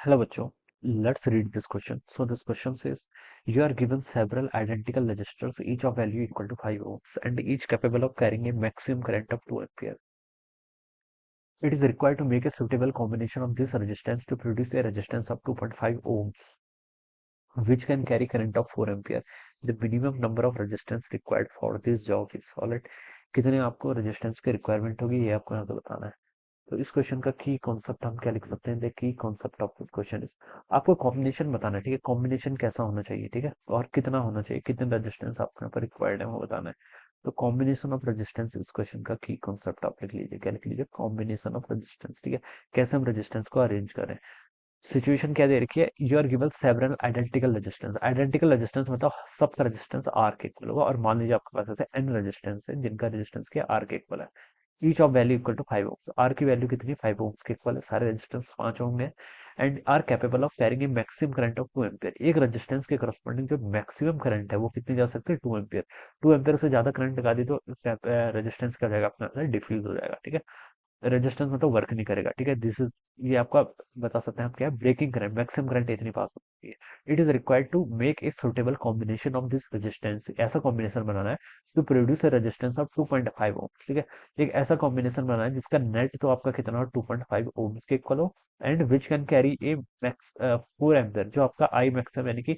Hello, bachcho. Let's read this question. So this question says, you are given several identical resistors, each of value equal to 5 ohms, and each capable of carrying a maximum current of 2 ampere. It is required to make a suitable combination of this resistance to produce a resistance of 2.5 ohms, which can carry current of 4 ampere. The minimum number of resistance required for this job is alright. कितने आपको resistance की requirement होगी ये आपको यहाँ पे बताना है. तो इस क्वेश्चन का की कॉन्सेप्ट हम क्या लिख सकते हैं. The key concept of this question is, आपको कॉम्बिनेशन बताना है. ठीक है, कॉम्बिनेशन कैसा होना चाहिए. ठीक है, और कितना होना चाहिए, कितने रेजिस्टेंस आपके यहाँ पर रिक्वायर्ड है वो बताना है. तो कॉम्बिनेशन ऑफ रेजिस्टेंस इस क्वेश्चन का की कॉन्सेप्ट आप लिख लीजिए. क्या लिख लीजिए? Combination of resistance. ठीक है, कैसे हम रेजिस्टेंस को अरेंज करें. सिचुएशन क्या दे रखी है, you are given several identical resistance. Identical resistance मतलब सबका रेजिस्टेंस आर के इक्वल होगा, और मान लीजिए आपके पास ऐसे एन रेजिस्टेंस है जिनका रेजिस्टेंस क्या आर के इक्वल है. Each of value equal to 5 ohms. R की वैल्यू कितनी, 5 ओम्स के इक्वल है. सारे रेजिस्टेंस 5 ओम है. And are capable of carrying a maximum current of 2 ampere. एक रेजिस्टेंस के करस्पॉन्डिंग जो मैक्सिमम करंट है वो कितनी जा सकती है, 2 एम्पियर. 2 एम्पियर से ज्यादा करंट लगा दी तो रेजिस्टेंस क्या हो जाएगा अपना, डिफ्यूज हो जाएगा. ठीक है, रेजिस्टेंस मतलब वर्क नहीं करेगा. ठीक है, दिस इज, ये आपका बता सकते हैं आप क्या, ब्रेकिंग करंट, मैक्सिमम करंट इतनी पास होती है. It is required to make a suitable combination of this resistance. ऐसा कॉम्बिनेशन बनाना है to produce a resistance of 2.5 ohm. ठीक है, एक ऐसा कॉम्बिनेशन बनाना है जिसका नेट तो आपका कितना हो, 2.5 ओम्स के इक्वल हो, and which can carry A max 4 ampere, जो आपका आई मैक्सिमम यानी कि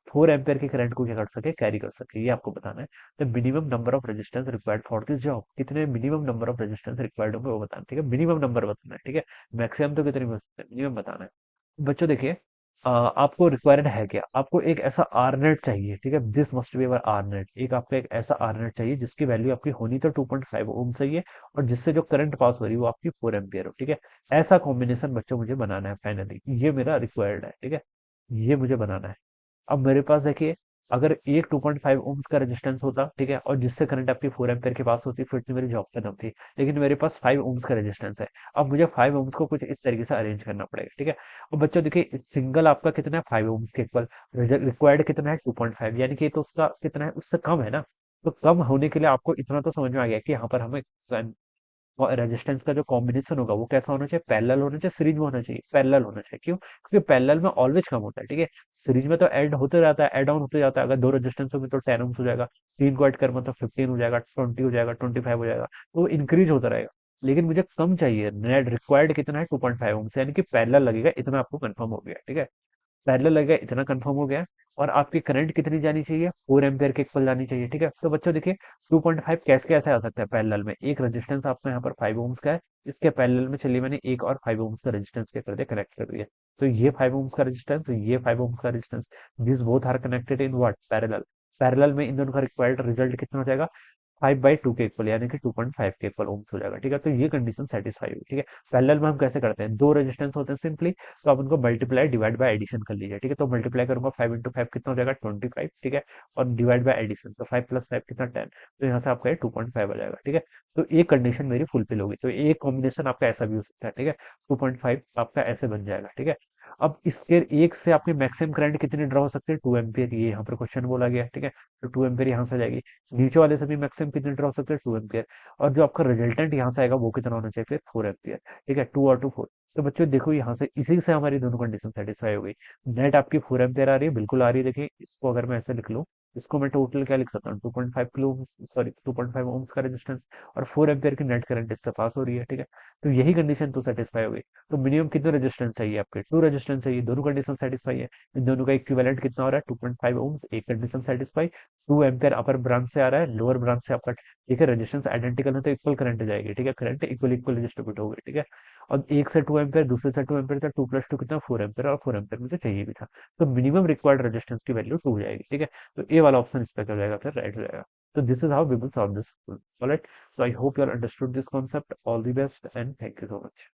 4 एम्पियर के करंट को क्या कर सके, कैरी कर सके. ये आपको बताना है. The minimum number of resistance required for this job. कितने minimum number of resistance required होंगे वो बताना है. ठीक है, मिनिमम नंबर बताना है. ठीक है, मैक्सिमम तो कितने हो सकते हैं, मिनिमम बताना है. बच्चों देखिए, आपको रिक्वायर्ड है क्या, आपको एक ऐसा आर नेट चाहिए. ठीक है, this must be our R net. एक आपका एक ऐसा आर नेट चाहिए जिसकी वैल्यू आपकी होनी तो 2.5 ओम सही है, और जिससे जो करंट पास हो रही है वो आपकी 4 एम्पियर हो. ठीक है, ऐसा कॉम्बिनेशन बच्चों मुझे बनाना है. फाइनली ये मेरा रिक्वायर्ड है. ठीक है, ये मुझे बनाना है. अब मेरे पास देखिए, अगर एक 2.5 ओम्स का रेजिस्टेंस होता, ठीक है, और जिससे करंट आपकी 4 एम्पियर के पास होती, फिर तो मेरी जॉब खत्म थी. लेकिन मेरे पास 5 ओम्स का रेजिस्टेंस है. अब मुझे 5 ओम्स को कुछ इस तरीके से अरेंज करना पड़ेगा. ठीक है, और बच्चों देखिए, सिंगल आपका कितना है, 5 ओम्स के इक्वल. रिक्वायर्ड कितना है, 2.5, यानी कि तो उसका कितना है, उससे कम है ना. तो कम होने के लिए आपको इतना तो समझ में आ गया कि यहाँ पर हमें रेजिस्टेंस का जो कॉम्बिनेशन होगा वो कैसा होना चाहिए, पैरेलल होना चाहिए, सीरीज में होना चाहिए. पैरेलल होना चाहिए, क्यों, क्योंकि पैरेलल में ऑलवेज कम होता है. ठीक है, सीरीज में तो ऐड होते जाता है, ऐड ऑन होते जाता है. अगर दो रेजिस्टेंस होंगे तो 10 ओम्स हो जाएगा, तीन को ऐड कर मतलब 15 हो जाएगा, 20 हो जाएगा, 25 हो जाएगा, तो इंक्रीज होता रहेगा. लेकिन मुझे कम चाहिए, नेट रिक्वायर्ड कितना है, 2.5 ओम्स, यानी कि पैरेलल लगेगा, इतना आपको कंफर्म हो गया. ठीक है, पैरेलल लगेगा, इतना कंफर्म हो गया. और आपकी करंट कितनी जानी चाहिए, 4 एम्पियर के इक्वल जानी चाहिए. ठीक है, तो बच्चों देखिए, 2.5 कैसे कैसे आ सकता है पैरेलल में. एक रेजिस्टेंस आपका यहाँ पर 5 ओम्स का है, इसके पैरेलल में चलिए मैंने एक और 5 ओम्स का रेजिस्टेंस क्या कर दिया, कनेक्ट कर दिया. तो ये 5 ओम्स का रेजिस्टेंस, ये 5 ओम्स का resistance, this both are connected in what, parallel. Parallel में इन दोनों का रिक्वायर्ड रिजल्ट कितना हो जाएगा, 5/2 के इक्वल, यानी कि 2.5 के इक्वल ओम्स हो जाएगा. ठीक है, तो ये कंडीशन सेटिस्फाई हुई. ठीक है, पैरेलल में हम कैसे करते हैं, दो रेजिस्टेंस होते हैं सिंपली, तो आप उनको मल्टीप्लाई डिवाइड बाय एडिशन कर लीजिए. ठीक है, तो मल्टीप्लाई करूंगा 5 × 5 कितना हो जाएगा, 25. ठीक है, और डिवाइड बाय एडिशन, तो 5 + 5 कितना, 10. तो यहाँ से आपका ये 2.5 आ जाएगा. ठीक है, तो एक कंडीशन मेरी फुलफिल होगी. तो एक कॉम्बिनेशन आपका ऐसा भी हो सकता है. ठीक है, 2.5 आपका ऐसे बन जाएगा. ठीक है, अब इसके एक से आपके मैक्सिमम करंट कितने ड्रॉ हो सकते हैं, 2 एम्पियर, ये यहाँ पर क्वेश्चन बोला गया है. ठीक है, तो 2 एम्पियर यहाँ से आ जाएगी. नीचे वाले से भी मैक्सिमम कितने ड्रॉ हो सकते हैं, 2 एम्पियर. और जो आपका रिजल्टेंट यहाँ से आएगा वो कितना होना चाहिए, फिर 4 एम्पियर. ठीक है, 2 और 2 4. तो बच्चों देखो, यहाँ से इसी से हमारी दोनों कंडीशन सेटिस्फाई हो गई. नेट आपकी 4 एम्पियर आ रही है, बिल्कुल आ रही है. देखिए, इसको अगर मैं ऐसे लिख लूँ, इसको मैं टोटल क्या लिख सकता हूँ, 2.5 किलो, सॉरी 2.5 ओम्स का रेजिस्टेंस, और 4 एम्पियर की नेट करंट इससे पास हो रही है. ठीक है, तो यही कंडीशन तो सेटिस्फाई हो गई. तो मिनिमम कितने रेजिस्टेंस चाहिए आपके, 2 रेजिस्टेंस चाहिए. दोनों कंडीशन सेटिस्फाई है. इन दोनों का इक्विवेलेंट कितना हो रहा है, 2.5 ओम्स. एक कंडीशन सेटिस्फाई, 2 एम्पियर अपर ब्रांच से आ रहा है, लोअर ब्रांच से आपका. ठीक है, रेजिस्टेंस आइडेंटिकल है तो इक्वल करंट जाएगी. ठीक है, करंट इक्वल इक्वल डिस्ट्रीब्यूट होगी. ठीक है, और एक से 2 एम्पियर, दूसरे से 2 एम्पियर था, 2 + 2 कितना, 4 एम्पियर, और 4 एम्पियर मुझे चाहिए भी था. तो मिनिमम रिक्वायर्ड रेजिस्टेंस की वैल्यू 2 हो जाएगी. ठीक है, तो ए वाला ऑप्शन इस पे कर जाएगा, फिर राइट हो जाएगा. तो this is how we will solve this. Alright, so I hope you all understood this concept. All the best and thank you so much.